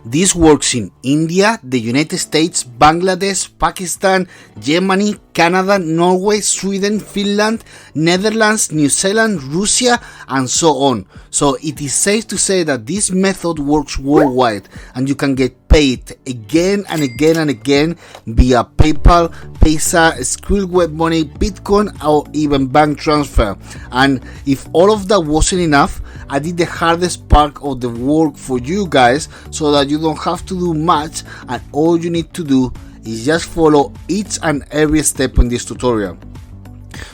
This works in India, the United States, Bangladesh, Pakistan, Germany, Canada, Norway, Sweden, Finland, Netherlands, New Zealand, Russia, and so on. So it is safe to say that this method works worldwide, and you can get paid again and again and again via PayPal, Paysa, Skrill Web Money, Bitcoin, or even bank transfer. And if all of that wasn't enough, I did the hardest part of the work for you guys so that you don't have to do much, and all you need to do is just follow each and every step in this tutorial.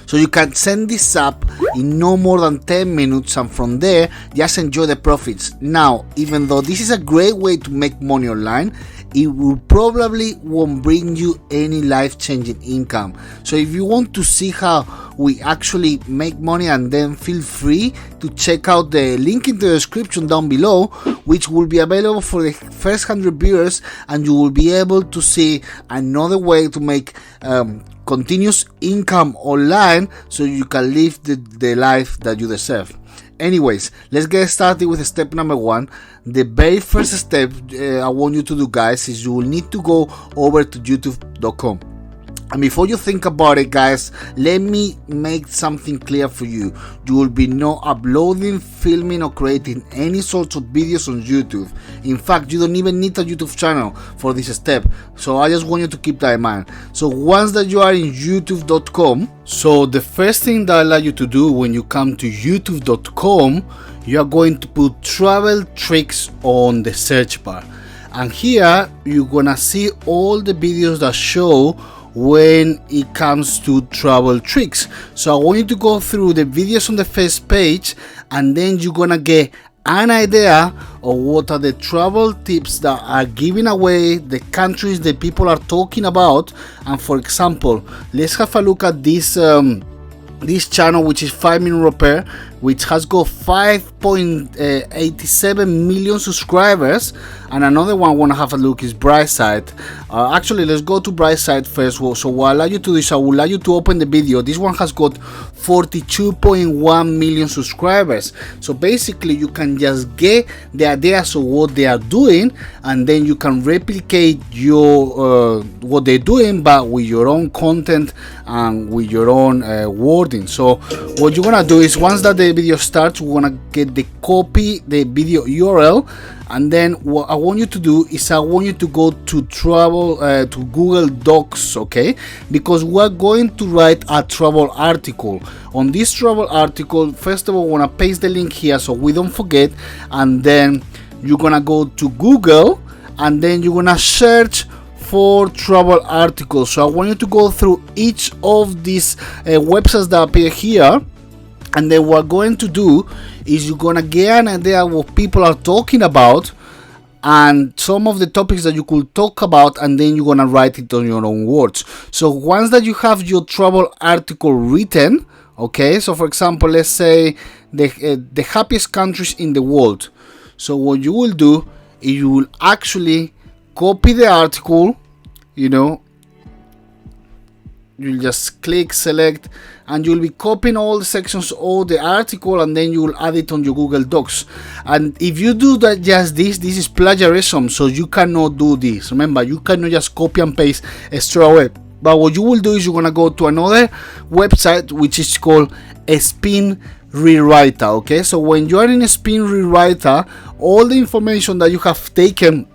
So you can send this up in no more than 10 minutes, and from there just enjoy the profits. Now, even though this is a great way to make money online, it will probably won't bring you any life-changing income. So if you want to see how we actually make money, and then feel free to check out the link in the description down below, which will be available for the first 100 viewers, and you will be able to see another way to make continuous income online so you can live the life that you deserve. Anyways, let's get started with step number 1. The very first step I want you to do, guys, is you will need to go over to youtube.com. And before you think about it, guys, let me make something clear for you. You will be not uploading, filming, or creating any sorts of videos on YouTube. In fact, you don't even need a YouTube channel for this step. So I just want you to keep that in mind. So once that you are in youtube.com, so the first thing that I like you to do when you come to youtube.com, you are going to put travel tricks on the search bar. And here you're gonna see all the videos that show when it comes to travel tricks. So I want you to go through the videos on the first page, and then you're gonna get an idea of what are the travel tips that are giving away, the countries that people are talking about. And for example, let's have a look at this channel, which is 5 Minute Repair, which has got 5.87 million subscribers. And another one I want to have a look is Brightside. Actually, let's go to Brightside first. So what I allow you to do is I will allow you to open the video. This one has got 42.1 million subscribers. So basically, you can just get the ideas of what they are doing, and then you can replicate your what they're doing, but with your own content and with your own wording. So what you're gonna do is, once that the video starts, we're gonna get the video URL, and then what I want you to do is I want you to go to to Google Docs, okay? Because we're going to write a travel article. On this travel article, first of all, I want to paste the link here so we don't forget, and then you're gonna go to Google, and then you're gonna search for travel articles. So I want you to go through each of these websites that appear here, and then what we're going to do is you're gonna get an idea of what people are talking about and some of the topics that you could talk about, and then you're gonna write it on your own words. So once that you have your travel article written, okay, so for example, let's say the happiest countries in the world. So what you will do is you will actually copy the article, you'll just click select, and you'll be copying all the sections of the article, and then you will add it on your Google Docs. And if you do that, just this is plagiarism, so you cannot do this. Remember, you cannot just copy and paste straight away. But what you will do is you're gonna go to another website, which is called a Spin Rewriter. Okay, so when you are in a Spin Rewriter, all the information that you have taken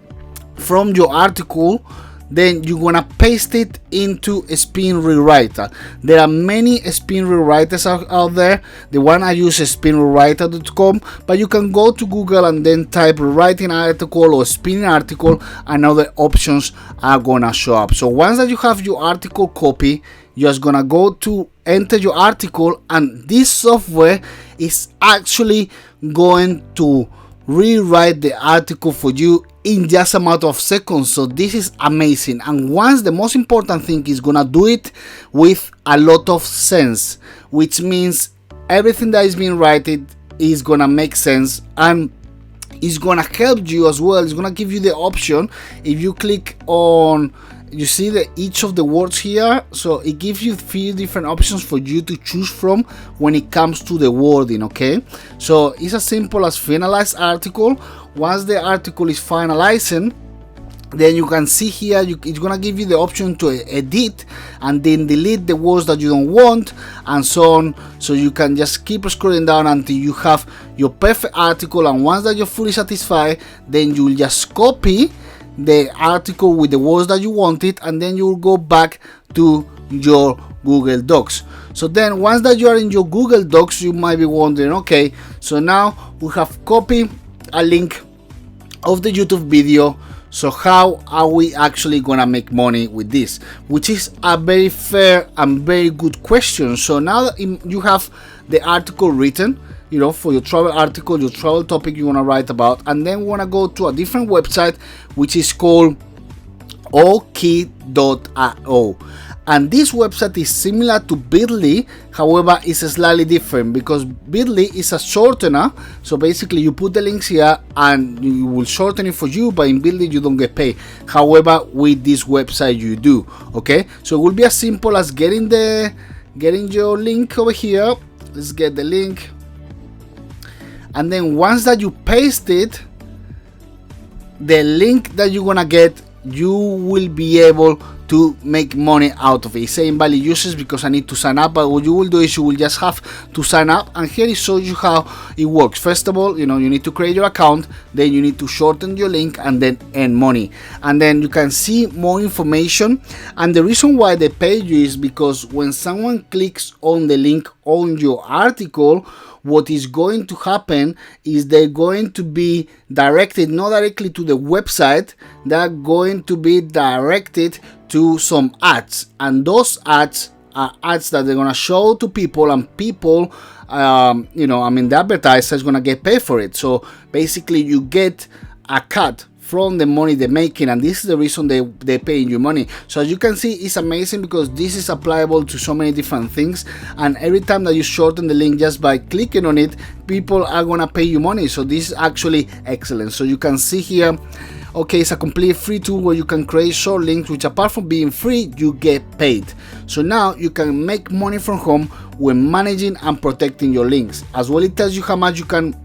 from your article, then you're gonna paste it into a Spin Rewriter. There are many Spin Rewriters out there. The one I use is spinrewriter.com, but you can go to Google and then type writing article or spinning article, and other options are gonna show up. So once that you have your article copy, you're just gonna go to enter your article, and this software is actually going to rewrite the article for you in just a matter of seconds. So this is amazing. And once, the most important thing is gonna do it with a lot of sense, which means everything that is being written is gonna make sense, and it's gonna help you as well. It's gonna give you the option, if you click on you see that each of the words here, so it gives you 3 different options for you to choose from when it comes to the wording. Okay, so it's as simple as finalize article. Once the article is finalizing, then you can see here it's gonna give you the option to edit and then delete the words that you don't want, and so on. So you can just keep scrolling down until you have your perfect article, and once that you're fully satisfied, then you'll just copy the article with the words that you wanted, and then you will go back to your Google Docs. So then once that you are in your Google Docs, you might be wondering, okay, so now we have copied a link of the YouTube video. So how are we actually gonna make money with this? Which is a very fair and very good question. So now that you have the article written, you know, for your travel article, your travel topic you wanna write about, and then we wanna go to a different website which is called okey.io. And this website is similar to Bitly, however it's slightly different because Bitly is a shortener. So basically you put the links here and you will shorten it for you, but in Bitly you don't get paid. However, with this website you do. Okay, so it will be as simple as getting your link over here. Let's get the link, and then once that you paste it, the link that you're gonna get, you will be able to make money out of it. It's saying valid users because I need to sign up, but what you will do is you will just have to sign up, and here it shows you how it works. First of all, you know, you need to create your account, then you need to shorten your link and then earn money, and then you can see more information. And the reason why they pay you is because when someone clicks on the link on your article, what is going to happen is they're going to be directed not directly to the website, they're going to be directed to some ads, and those ads are ads that they're gonna show to people, and people, you know, I mean, the advertiser is gonna get paid for it. So basically you get a cut from the money they're making, and this is the reason they're paying you money. So as you can see, it's amazing because this is applicable to so many different things, and every time that you shorten the link just by clicking on it, people are gonna pay you money. So this is actually excellent. So you can see here, okay, it's a complete free tool where you can create short links, which apart from being free, you get paid. So now you can make money from home when managing and protecting your links. As well, it tells you how much you can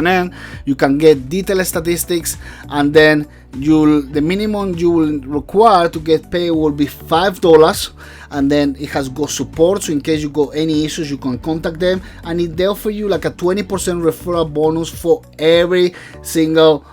earn, you can get detailed statistics, and then the minimum you will require to get paid will be $5, and then it has got support, so in case you got any issues you can contact them, and it they offer you like a 20% referral bonus for every single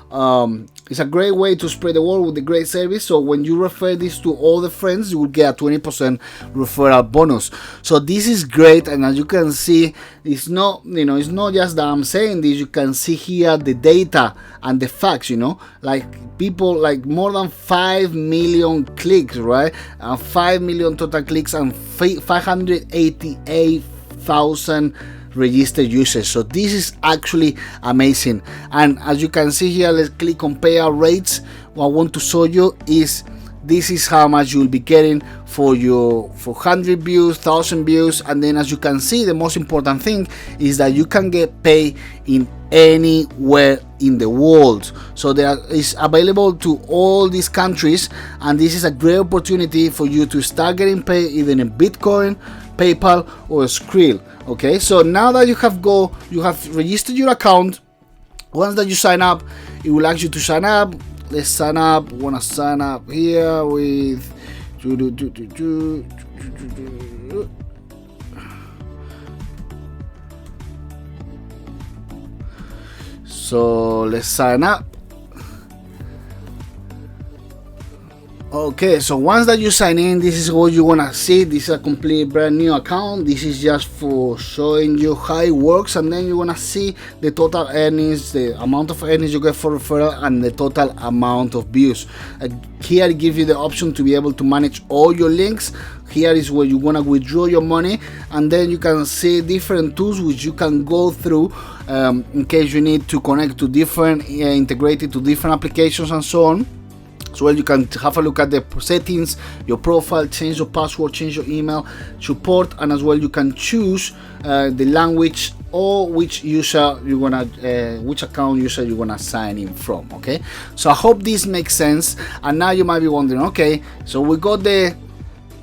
it's a great way to spread the word with the great service. So when you refer this to all the friends, you will get a 20% referral bonus. So this is great, and as you can see, it's not, you know, it's not just that I'm saying this. You can see here the data and the facts, you know, like people, like more than 5 million clicks, right? 5 million total clicks and 588,000 registered users. So this is actually amazing. And as you can see here, let's click compare rates. What I want to show you is this is how much you'll be getting for 100 views, 1,000 views, and then as you can see, the most important thing is that you can get paid in anywhere in the world. So there is available to all these countries, and this is a great opportunity for you to start getting paid either in Bitcoin, PayPal, or Skrill. Okay, so now that you have registered your account, once that you sign up, it will ask you to sign up. Let's sign up. We want to sign up here with so let's sign up. Okay, so once that you sign in, this is what you wanna see. This is a complete brand new account. This is just for showing you how it works, and then you wanna see the total earnings, the amount of earnings you get for referral, and the total amount of views. Here it gives you the option to be able to manage all your links. Here is where you wanna withdraw your money, and then you can see different tools which you can go through in case you need to connect to different, integrated to different applications and so on. So you can have a look at the settings, your profile, change your password, change your email, support, and as well you can choose the language or which user you're gonna which account user you're gonna sign in from. Okay, so I hope this makes sense. And now you might be wondering, okay, so we got the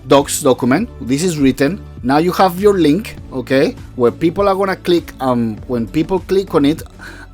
docs document, this is written, now you have your link, okay, where people are gonna click, when people click on it,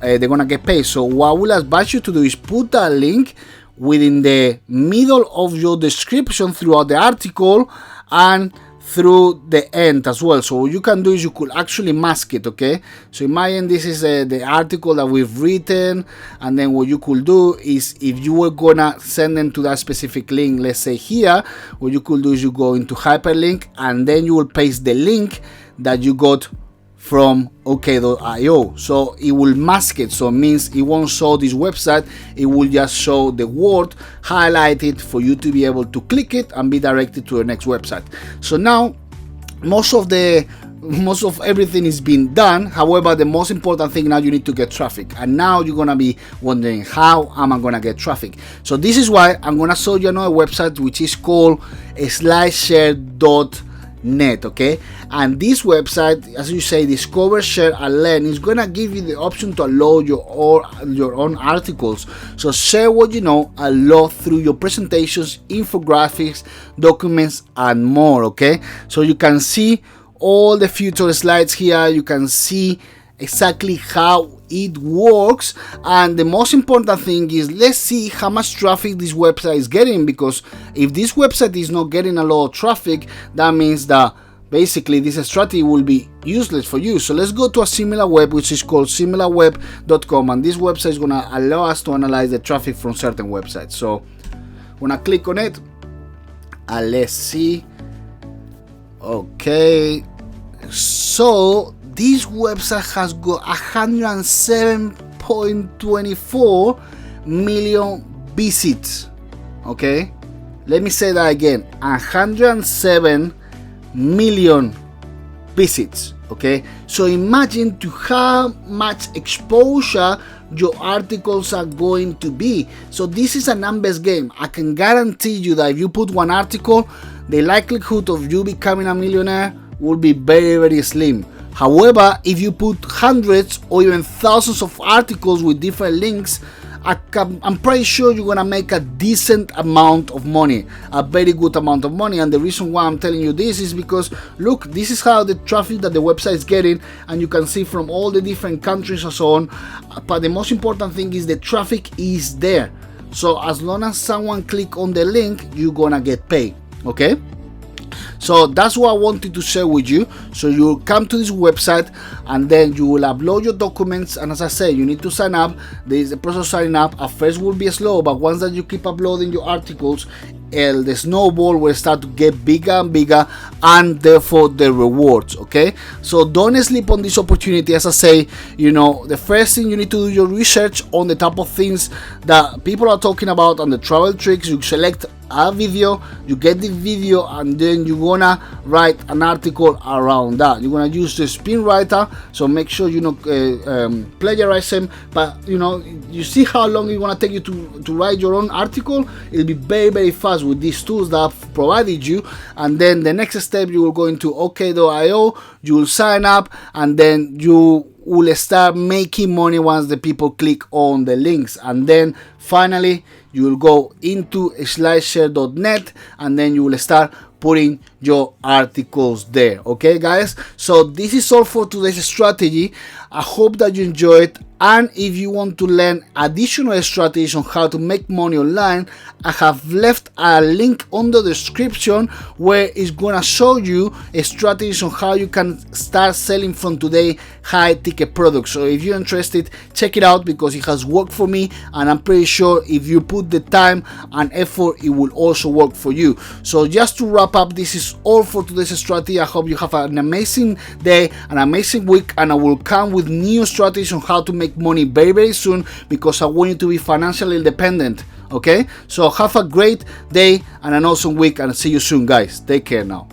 they're gonna get paid. So what I will advise you to do is put that link within the middle of your description throughout the article and through the end as well. So what you can do is you could actually mask it, okay? So imagine this is the article that we've written, and then what you could do is, if you were gonna send them to that specific link, let's say here, what you could do is you go into hyperlink, and then you will paste the link that you got from OK.io. So it will mask it, so it means it won't show this website, it will just show the word highlighted for you to be able to click it and be directed to the next website. So now most of everything is being done. However, the most important thing now, you need to get traffic. And now you're gonna be wondering, how am I gonna get traffic? So this is why I'm gonna show you another website which is called slideshare.net. Okay, and this website, as you say, discover, share and learn, is gonna give you the option to upload your own articles. So share what you know a lot through your presentations, infographics, documents and more. Okay, so you can see all the future slides here, you can see exactly how it works, and the most important thing is, let's see how much traffic this website is getting, because if this website is not getting a lot of traffic, that means that basically this strategy will be useless for you. So let's go to a SimilarWeb, which is called similarweb.com, and this website is going to allow us to analyze the traffic from certain websites. So when I click on it, and let's see. Okay, so this website has got 107.24 million visits. Okay, let me say that again, 107 million visits. Okay, so imagine to how much exposure your articles are going to be. So this is a numbers game. I can guarantee you that if you put one article, the likelihood of you becoming a millionaire will be very, very slim. However, if you put hundreds or even thousands of articles with different links, I'm pretty sure you're gonna make a decent amount of money, a very good amount of money. And the reason why I'm telling you this is because, look, this is how the traffic that the website is getting, and you can see from all the different countries and so on. But the most important thing is the traffic is there. So as long as someone click on the link, you're gonna get paid. Okay, so that's what I wanted to share with you. So you'll come to this website, and then you will upload your documents, and as I say, you need to sign up. There is a process of signing up. At first will be slow, but once that you keep uploading your articles, the snowball will start to get bigger and bigger, and therefore the rewards. Okay, so don't sleep on this opportunity. As I say, you know, the first thing you need to do your research on the type of things that people are talking about and the travel tricks. You select a video, you get the video, and then you're gonna write an article around that. You're gonna use the spin writer, so make sure you know plagiarize them. But you know, you see how long it's gonna take you to write your own article. It'll be very, very fast with these tools that I've provided you. And then the next step, you will go into OK.io, you will sign up, and then you will start making money once the people click on the links. And then finally you will go into slideshare.net, and then you will start putting your articles there. Okay guys, so this is all for today's strategy. I hope that you enjoy it, and if you want to learn additional strategies on how to make money online, I have left a link on the description where it's gonna show you strategies on how you can start selling from today high ticket products. So if you're interested, check it out, because it has worked for me, and I'm pretty sure if you put the time and effort, it will also work for you. So just to wrap up, this is all for today's strategy. I hope you have an amazing day, an amazing week, and I will come with new strategies on how to make money very, very soon, because I want you to be financially independent. Okay, so have a great day and an awesome week, and see you soon guys. Take care now.